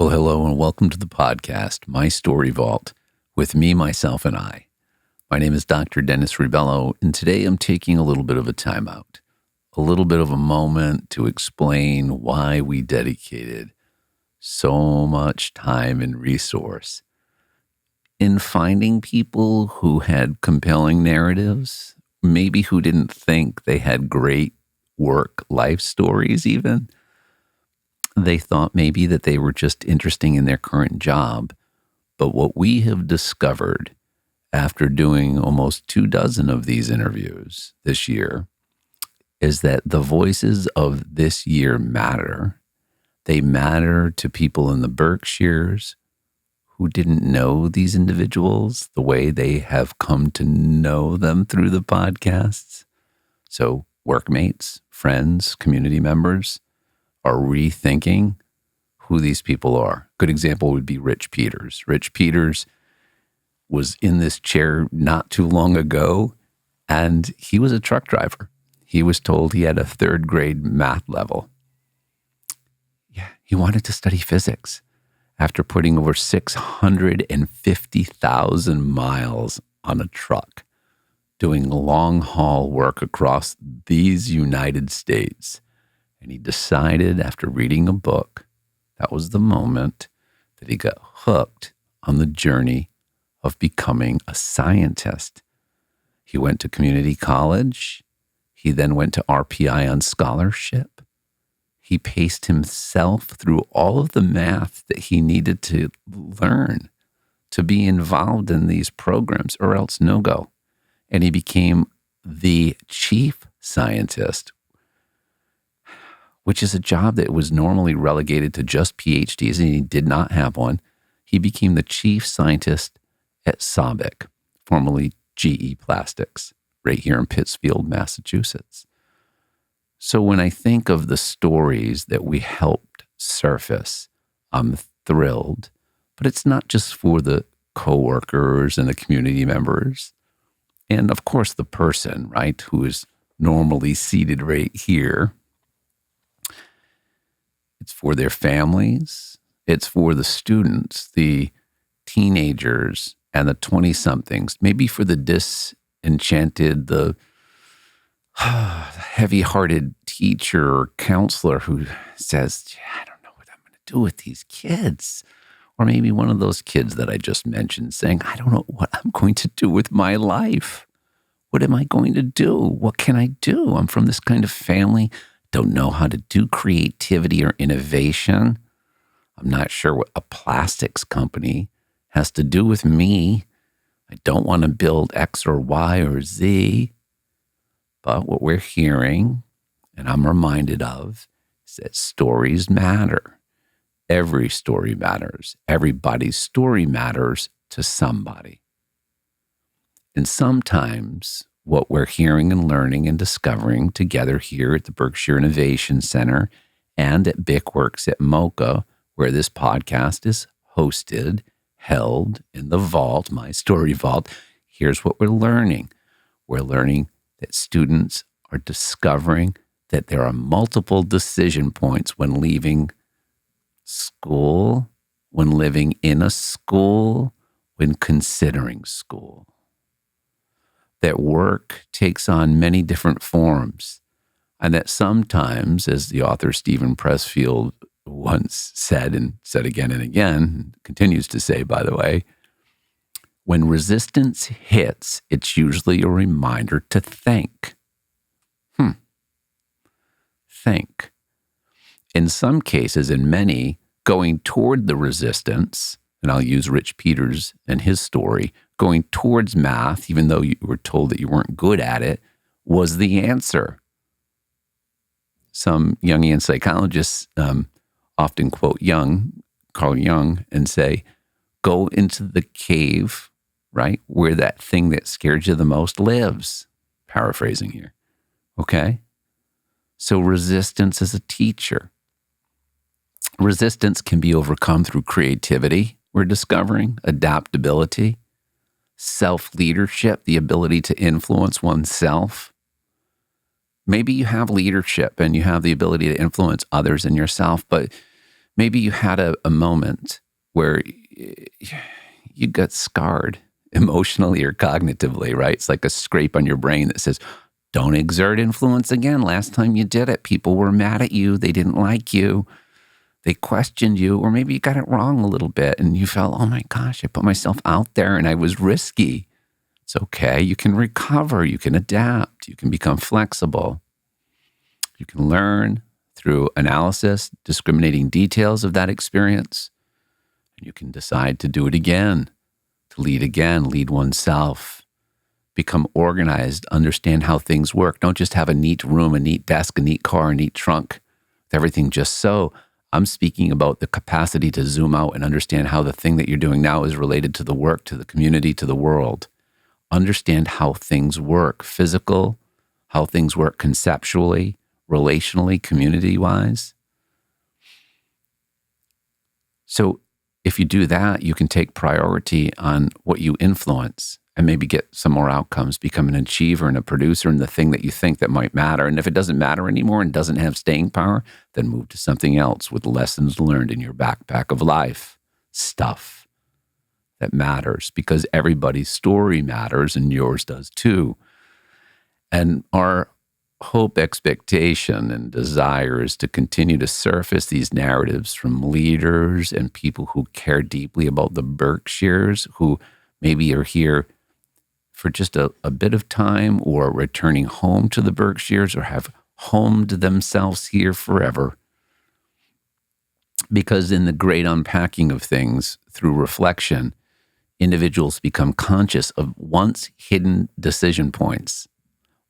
Well, hello and welcome to the podcast, My Story Vault, with me, myself, and I. My name is Dr. Dennis Rebelo, and today I'm taking a little bit of a time out, a little bit of a moment to explain why we dedicated so much time and resource in finding people who had compelling narratives, maybe who didn't think they had great work-life stories even. They thought maybe that they were just interesting in their current job. But what we have discovered after doing almost 24 of these interviews this year is that the voices of this year matter. They matter to people in the Berkshires who didn't know these individuals the way they have come to know them through the podcasts. So workmates, friends, community members are rethinking who these people are. Good example would be Rich Peters. Rich Peters was in this chair not too long ago, and he was a truck driver. He was told he had a third grade math level. Yeah, he wanted to study physics after putting over 650,000 miles on a truck, doing long haul work across these United States. And he decided after reading a book, that was the moment that he got hooked on the journey of becoming a scientist. He went to community college. He then went to RPI on scholarship. He paced himself through all of the math that he needed to learn to be involved in these programs, or else no go. And he became the chief scientist, which is a job that was normally relegated to just PhDs, and he did not have one. He became the chief scientist at SABIC, formerly GE Plastics, right here in Pittsfield, Massachusetts. So when I think of the stories that we helped surface, I'm thrilled. But it's not just for the coworkers and the community members, and of course the person, right, who is normally seated right here. It's for their families. It's for the students, the teenagers, and the 20-somethings. Maybe for the disenchanted, the heavy-hearted teacher or counselor who says, I don't know what I'm going to do with these kids. Or maybe one of those kids that I just mentioned saying, I don't know what I'm going to do with my life. What am I going to do? What can I do? I'm from this kind of family. Don't know how to do creativity or innovation. I'm not sure what a plastics company has to do with me. I don't want to build X or Y or Z. But what we're hearing, and I'm reminded of, is that stories matter. Every story matters. Everybody's story matters to somebody. And sometimes what we're hearing and learning and discovering together here at the Berkshire Innovation Center and at BICWorks at MoCA, where this podcast is hosted, held in the vault, my story vault, here's what we're learning. We're learning that students are discovering that there are multiple decision points when leaving school, when living in a school, when considering school. That work takes on many different forms, and that sometimes, as the author Stephen Pressfield once said, and said again and again, continues to say, by the way, when resistance hits, it's usually a reminder to think. Think. In some cases, in many, going toward the resistance, and I'll use Rich Peters and his story, going towards math, even though you were told that you weren't good at it, was the answer. Some Jungian psychologists often quote Carl Jung, and say, go into the cave, right, where that thing that scared you the most lives. Paraphrasing here. Okay? So resistance is a teacher. Resistance can be overcome through creativity, we're discovering, adaptability, self-leadership, the ability to influence oneself. Maybe you have leadership and you have the ability to influence others and yourself, but Maybe you had a moment where you got scarred emotionally or cognitively, right? It's like a scrape on your brain that says, don't exert influence again. Last time you did it, people were mad at you. They didn't like you. They questioned you, or maybe you got it wrong a little bit and you felt, oh my gosh, I put myself out there and I was risky. It's okay. You can recover. You can adapt. You can become flexible. You can learn through analysis, discriminating details of that experience. And you can decide to do it again, to lead oneself, become organized, understand how things work. Don't just have a neat room, a neat desk, a neat car, a neat trunk, with everything just so. I'm speaking about the capacity to zoom out and understand how the thing that you're doing now is related to the work, to the community, to the world. Understand how things work, physical, how things work conceptually, relationally, community-wise. So if you do that, you can take priority on what you influence and maybe get some more outcomes, become an achiever and a producer in the thing that you think that might matter. And if it doesn't matter anymore and doesn't have staying power, then move to something else with lessons learned in your backpack of life, stuff that matters, because everybody's story matters and yours does too. And our hope, expectation, and desire is to continue to surface these narratives from leaders and people who care deeply about the Berkshires, who maybe are here for just a bit of time or returning home to the Berkshires or have homed themselves here forever. Because in the great unpacking of things through reflection, individuals become conscious of once hidden decision points,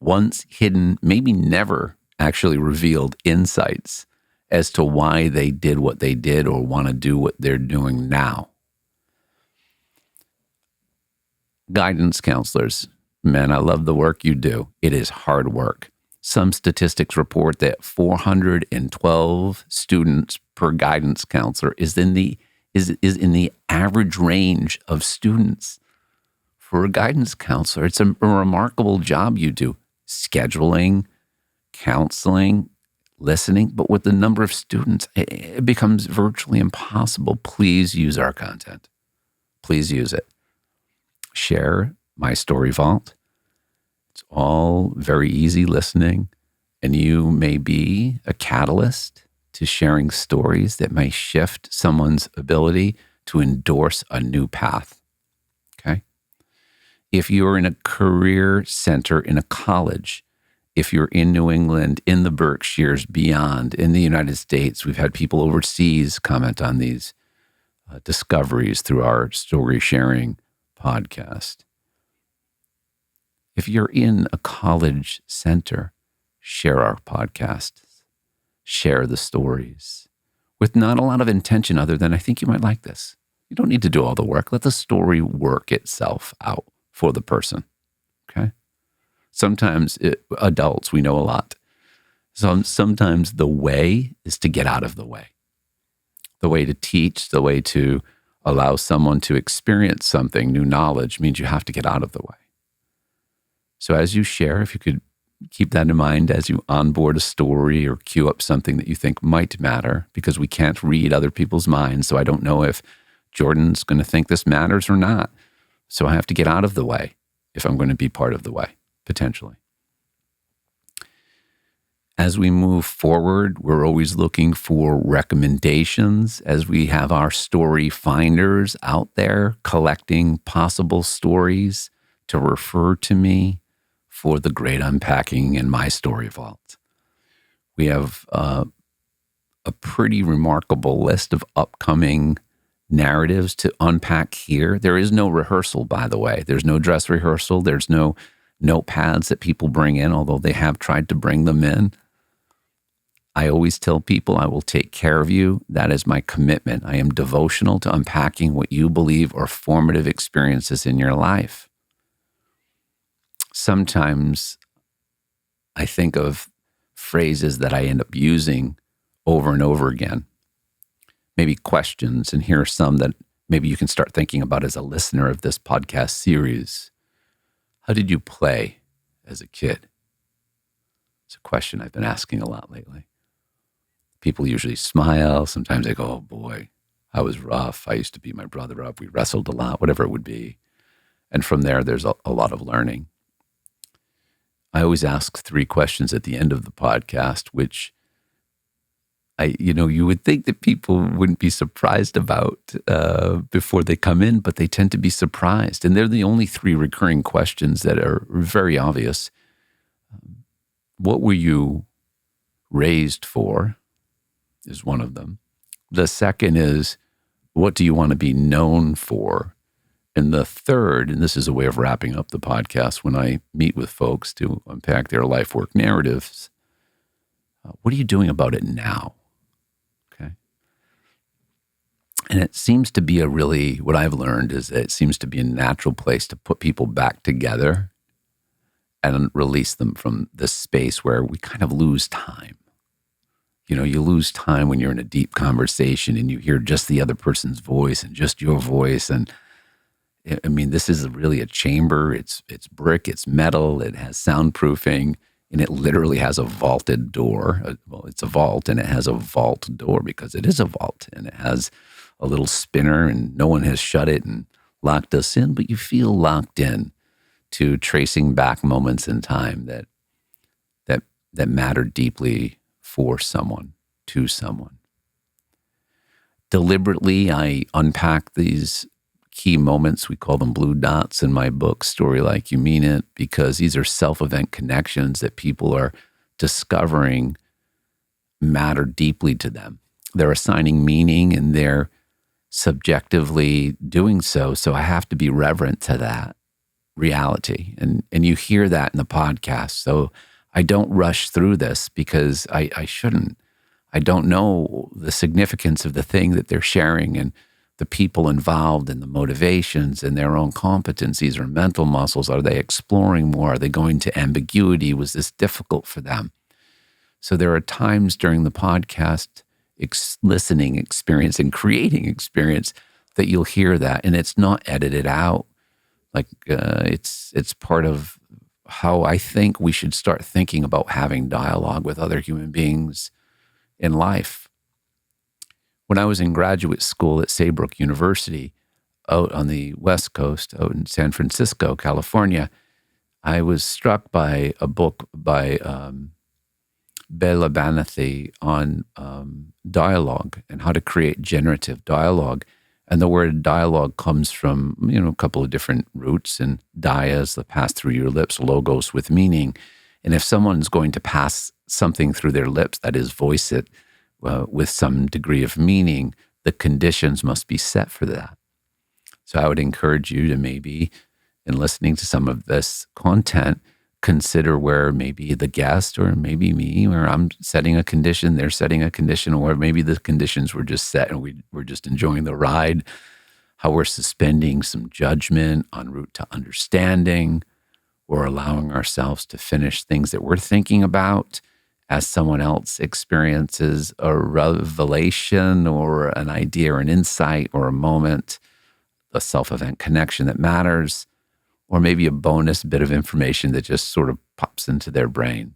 once hidden, maybe never actually revealed insights as to why they did what they did or want to do what they're doing now. Guidance counselors, man, I love the work you do. It is hard work. Some statistics report that 412 students per guidance counselor is in the average range of students for a guidance counselor. It's a remarkable job you do. Scheduling, counseling, listening, but with the number of students, it becomes virtually impossible. Please use our content. Please use it. Share my story vault. It's all very easy listening, and you may be a catalyst to sharing stories that may shift someone's ability to endorse a new path. Okay? If you're in a career center in a college, if you're in New England, in the Berkshires, beyond, in the United States, we've had people overseas comment on these discoveries through our story sharing podcast. If you're in a college center, share our podcasts, share the stories with not a lot of intention other than I think you might like this. You don't need to do all the work. Let the story work itself out for the person, okay? Sometimes adults, we know a lot. So sometimes the way is to get out of the way. The way to teach, the way to allow someone to experience something, new knowledge, means you have to get out of the way. So as you share, if you could keep that in mind as you onboard a story or queue up something that you think might matter, because we can't read other people's minds. So I don't know if Jordan's going to think this matters or not. So I have to get out of the way if I'm going to be part of the way, potentially. As we move forward, we're always looking for recommendations as we have our story finders out there collecting possible stories to refer to me for the great unpacking in my story vault. We have a pretty remarkable list of upcoming narratives to unpack here. There is no rehearsal, by the way. There's no dress rehearsal. There's no notepads that people bring in, although they have tried to bring them in. I always tell people I will take care of you. That is my commitment. I am devotional to unpacking what you believe are formative experiences in your life. Sometimes I think of phrases that I end up using over and over again. Maybe questions, and here are some that maybe you can start thinking about as a listener of this podcast series. How did you play as a kid? It's a question I've been asking a lot lately. People usually smile. Sometimes they go, oh boy, I was rough. I used to beat my brother up. We wrestled a lot, whatever it would be. And from there, there's a lot of learning. I always ask 3 questions at the end of the podcast, which you would think that people wouldn't be surprised about before they come in, but they tend to be surprised. And they're the only 3 recurring questions that are very obvious. What were you raised for is one of them. The second is, what do you want to be known for? And the third, and this is a way of wrapping up the podcast when I meet with folks to unpack their life work narratives, what are you doing about it now? Okay. And it seems to be what I've learned is that it seems to be a natural place to put people back together and release them from this space where we kind of lose time. You lose time when you're in a deep conversation and you hear just the other person's voice and just your voice. And I mean, this is really a chamber. It's brick, it's metal, it has soundproofing, and it literally has a vaulted door. Well, it's a vault, and it has a vault door because it is a vault, and it has a little spinner, and no one has shut it and locked us in, but you feel locked in to tracing back moments in time that mattered deeply for someone, to someone. Deliberately, I unpack these key moments. We call them blue dots in my book, Story Like You Mean It, because these are self-event connections that people are discovering matter deeply to them. They're assigning meaning and they're subjectively doing so. So I have to be reverent to that reality. And you hear that in the podcast. So I don't rush through this because I shouldn't. I don't know the significance of the thing that they're sharing and the people involved and the motivations and their own competencies or mental muscles. Are they exploring more? Are they going to ambiguity? Was this difficult for them? So there are times during the podcast, listening experience and creating experience, that you'll hear that, and it's not edited out. Like it's part of how I think we should start thinking about having dialogue with other human beings in life. When I was in graduate school at Saybrook University out on the West Coast, out in San Francisco, California, I was struck by a book by Bela Banathi on dialogue and how to create generative dialogue. And the word dialogue comes from, a couple of different roots, and dias, the pass through your lips, logos with meaning. And if someone's going to pass something through their lips, that is, voice it with some degree of meaning, the conditions must be set for that. So I would encourage you to maybe, in listening to some of this content, consider where maybe the guest or maybe me, or I'm setting a condition, they're setting a condition, or maybe the conditions were just set and we're just enjoying the ride, how we're suspending some judgment en route to understanding, or allowing ourselves to finish things that we're thinking about as someone else experiences a revelation or an idea or an insight or a moment, a self-event connection that matters, or maybe a bonus bit of information that just sort of pops into their brain.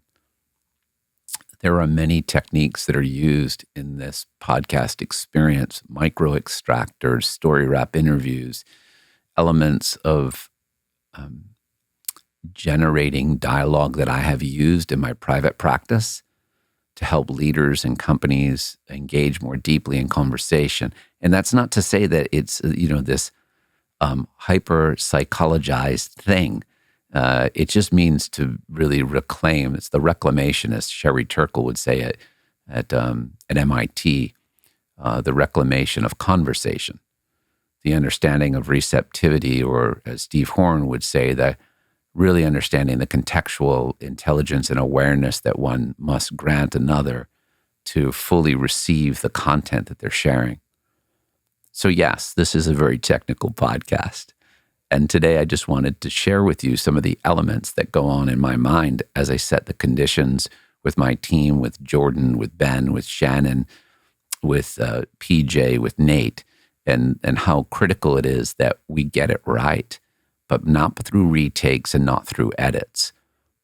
There are many techniques that are used in this podcast experience: micro extractors, story wrap interviews, elements of generating dialogue that I have used in my private practice to help leaders and companies engage more deeply in conversation. And that's not to say that it's, this hyper psychologized thing. It just means to really reclaim. It's the reclamation, as Sherry Turkle would say at MIT, the reclamation of conversation, the understanding of receptivity, or as Steve Horn would say, the really understanding the contextual intelligence and awareness that one must grant another to fully receive the content that they're sharing. So yes, this is a very technical podcast. And today I just wanted to share with you some of the elements that go on in my mind as I set the conditions with my team, with Jordan, with Ben, with Shannon, with PJ, with Nate, and how critical it is that we get it right, but not through retakes and not through edits,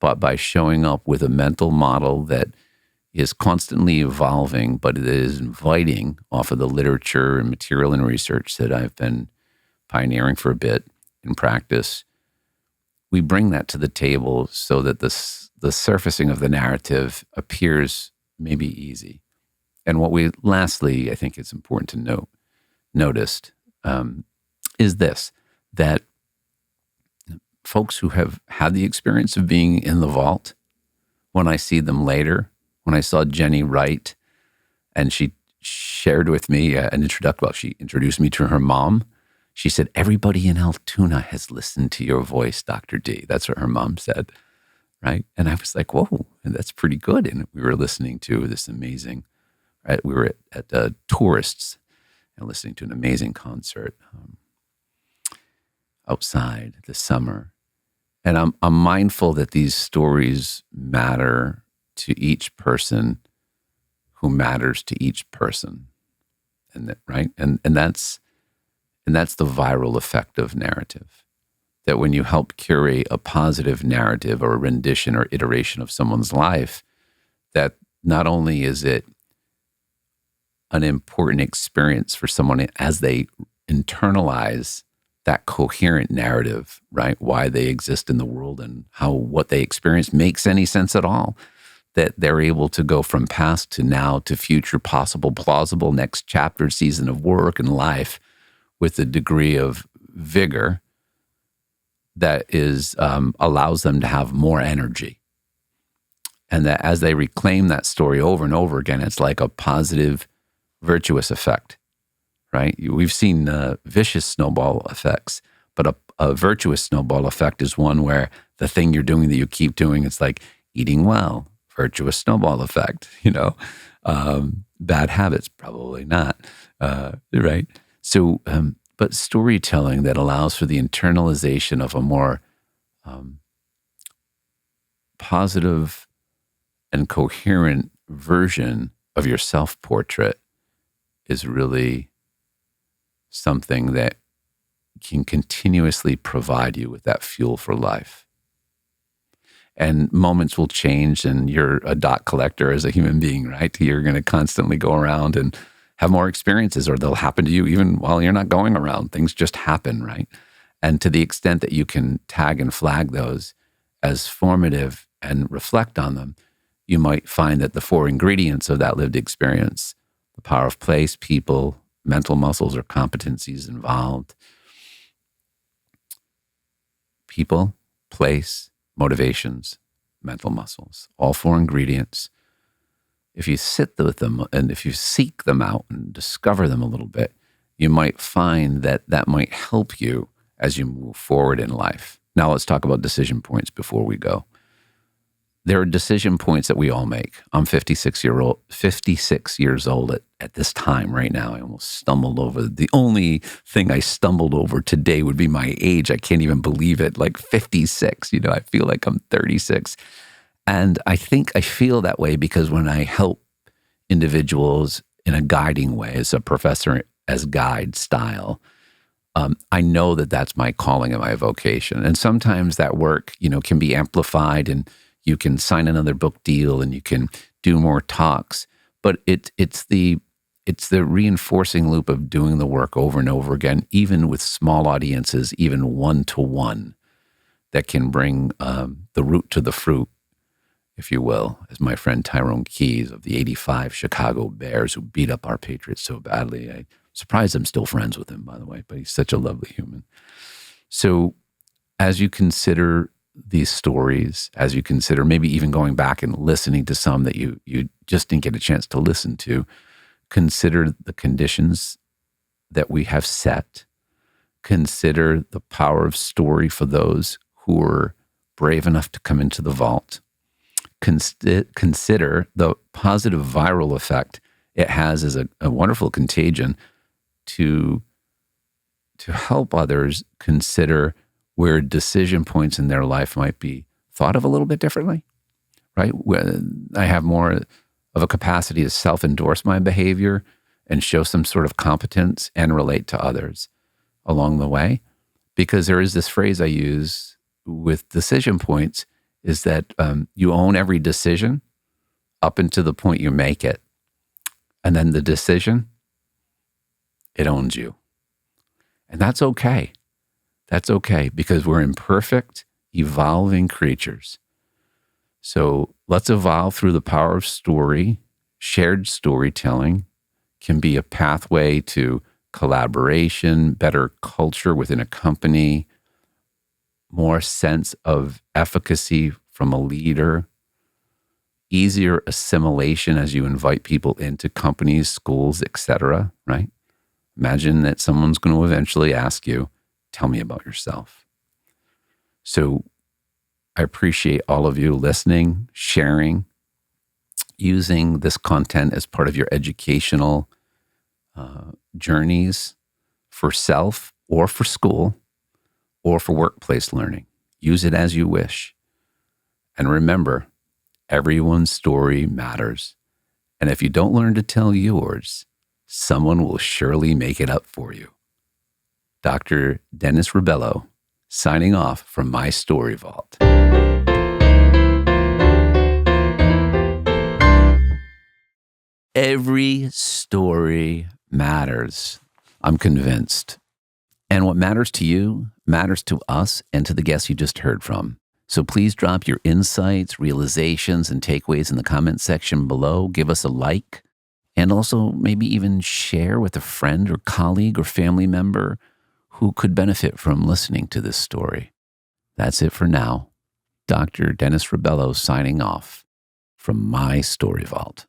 but by showing up with a mental model that is constantly evolving, but it is inviting off of the literature and material and research that I've been pioneering for a bit in practice. We bring that to the table so that the surfacing of the narrative appears maybe easy. And what we lastly, I think it's important to noticed is this, that folks who have had the experience of being in the vault, when I see them later, when I saw Jenny Wright, and she shared with me she introduced me to her mom. She said, everybody in Altoona has listened to your voice, Dr. D. That's what her mom said, right? And I was like, whoa, that's pretty good. And we were listening to this amazing, right? We were at Tourists and listening to an amazing concert outside this summer. And I'm mindful that these stories matter to each person who matters to each person. And that, right? And that's the viral effect of narrative. That when you help curate a positive narrative or a rendition or iteration of someone's life, that not only is it an important experience for someone as they internalize that coherent narrative, right? Why they exist in the world and how what they experience makes any sense at all. That they're able to go from past to now to future, possible, plausible, next chapter, season of work and life with a degree of vigor that is allows them to have more energy. And that as they reclaim that story over and over again, it's like a positive, virtuous effect, right? We've seen vicious snowball effects, but a virtuous snowball effect is one where the thing you're doing that you keep doing, it's like eating well, virtuous snowball effect, bad habits, probably not, right? So, but storytelling that allows for the internalization of a more positive and coherent version of your self-portrait is really something that can continuously provide you with that fuel for life. And moments will change, and you're a dot collector as a human being, right? You're going to constantly go around and have more experiences, or they'll happen to you even while you're not going around. Things just happen, right? And to the extent that you can tag and flag those as formative and reflect on them, you might find that the 4 ingredients of that lived experience, the power of place, people, mental muscles or competencies involved, people, place, motivations, mental muscles, all 4 ingredients. If you sit with them and if you seek them out and discover them a little bit, you might find that that might help you as you move forward in life. Now let's talk about decision points before we go. There are decision points that we all make. I'm 56 years old at this time right now. I almost stumbled over. The only thing I stumbled over today would be my age. I can't even believe it, like 56. I feel like I'm 36. And I think I feel that way because when I help individuals in a guiding way, as a professor, as guide style, I know that that's my calling and my vocation. And sometimes that work, can be amplified and you can sign another book deal and you can do more talks, but it's the reinforcing loop of doing the work over and over again, even with small audiences, even one-to-one, that can bring the root to the fruit, if you will, as my friend Tyrone Keys of the '85 Chicago Bears, who beat up our Patriots so badly. I'm surprised I'm still friends with him, by the way, but he's such a lovely human. So as you consider these stories, as you consider maybe even going back and listening to some that you just didn't get a chance to listen to, consider the conditions that we have set. Consider the power of story for those who are brave enough to come into the vault. Consider the positive viral effect it has as a wonderful contagion to help others consider where decision points in their life might be thought of a little bit differently, right? When I have more of a capacity to self-endorse my behavior and show some sort of competence and relate to others along the way. Because there is this phrase I use with decision points is that you own every decision up until the point you make it. And then the decision, it owns you. And that's okay. That's okay, because we're imperfect, evolving creatures. So let's evolve through the power of story. Shared storytelling can be a pathway to collaboration, better culture within a company, more sense of efficacy from a leader, easier assimilation as you invite people into companies, schools, etc., right? Imagine that someone's going to eventually ask you, tell me about yourself. So I appreciate all of you listening, sharing, using this content as part of your educational journeys for self or for school or for workplace learning. Use it as you wish. And remember, everyone's story matters. And if you don't learn to tell yours, someone will surely make it up for you. Dr. Dennis Rebelo, signing off from my Story Vault. Every story matters. I'm convinced. And what matters to you matters to us and to the guests you just heard from. So please drop your insights, realizations, and takeaways in the comment section below. Give us a like, and also maybe even share with a friend or colleague or family member who could benefit from listening to this story. That's it for now. Dr. Dennis Rebelo signing off from my Story Vault.